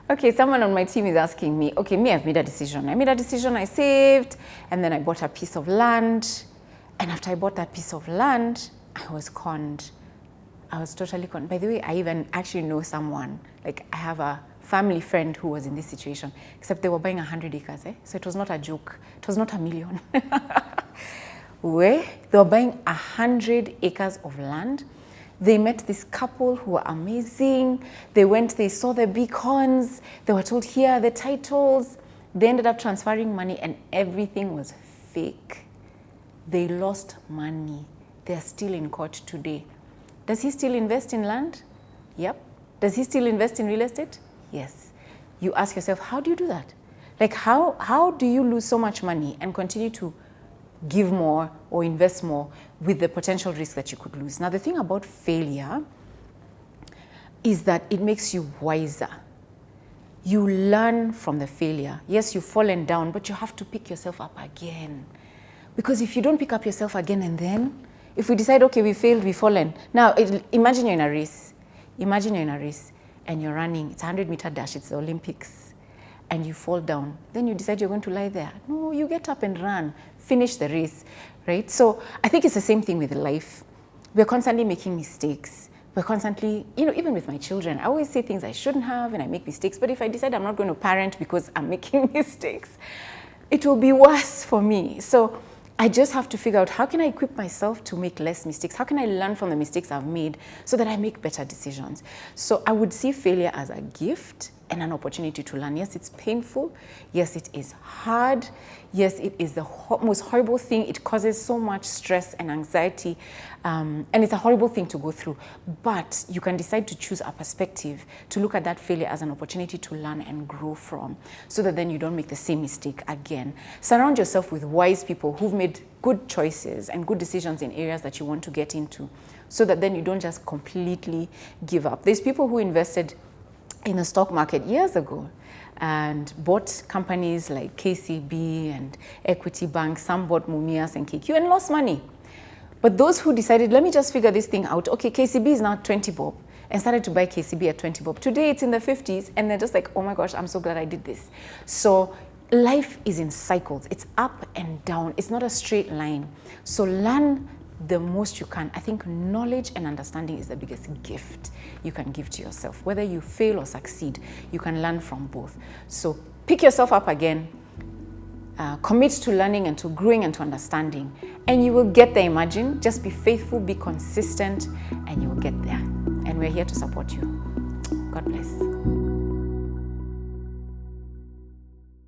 Okay, someone on my team is asking me, okay, I've made a decision. I saved, and then I bought a piece of land. And after I bought that piece of land, I was conned. I was totally conned. By the way, I even actually know someone, like I have a family friend who was in this situation, except they were buying 100 acres, so it was not a joke. It was not a million. Where they were buying 100 acres of land. They met this couple who were amazing. They went, they saw the beacons. They were told, here are the titles. They ended up transferring money and everything was fake. They lost money. They're still in court today. Does he still invest in land? Yep. Does he still invest in real estate? Yes. You ask yourself, how do you do that? Like how do you lose so much money and continue to give more or invest more with the potential risk that you could lose? Now, the thing about failure is that it makes you wiser. You learn from the failure. Yes, you've fallen down, but you have to pick yourself up again. Because if you don't pick up yourself again and then, if we decide, okay, we failed, we've fallen. Now, imagine you're in a race. Imagine you're in a race and you're running. It's a 100-meter dash. It's the Olympics. And you fall down. Then you decide you're going to lie there. No, you get up and run. Finish the race, right? So I think it's the same thing with life. We're constantly making mistakes. We're constantly, even with my children, I always say things I shouldn't have and I make mistakes. But if I decide I'm not going to parent because I'm making mistakes, it will be worse for me. So I just have to figure out, how can I equip myself to make less mistakes? How can I learn from the mistakes I've made so that I make better decisions? So I would see failure as a gift and an opportunity to learn. Yes, it's painful. Yes, it is hard. Yes, it is the most horrible thing. It causes so much stress and anxiety, and it's a horrible thing to go through. But you can decide to choose a perspective to look at that failure as an opportunity to learn and grow from, so that then you don't make the same mistake again. Surround yourself with wise people who've made good choices and good decisions in areas that you want to get into, so that then you don't just completely give up. There's people who invested in the stock market years ago and bought companies like KCB and Equity Bank. Some bought Mumias and KQ and lost money. But those who decided, let me just figure this thing out. Okay, KCB is now 20 bob, and started to buy KCB at 20 bob. Today it's in the 50s, and they're just like, oh my gosh, I'm so glad I did this. So life is in cycles. It's up and down. It's not a straight line. So learn the most you can. I think knowledge and understanding is the biggest gift you can give to yourself. Whether you fail or succeed, you can learn from both. So pick yourself up again, commit to learning and to growing and to understanding, and you will get there. Imagine, just be faithful, be consistent, and you will get there. And we're here to support you. God bless.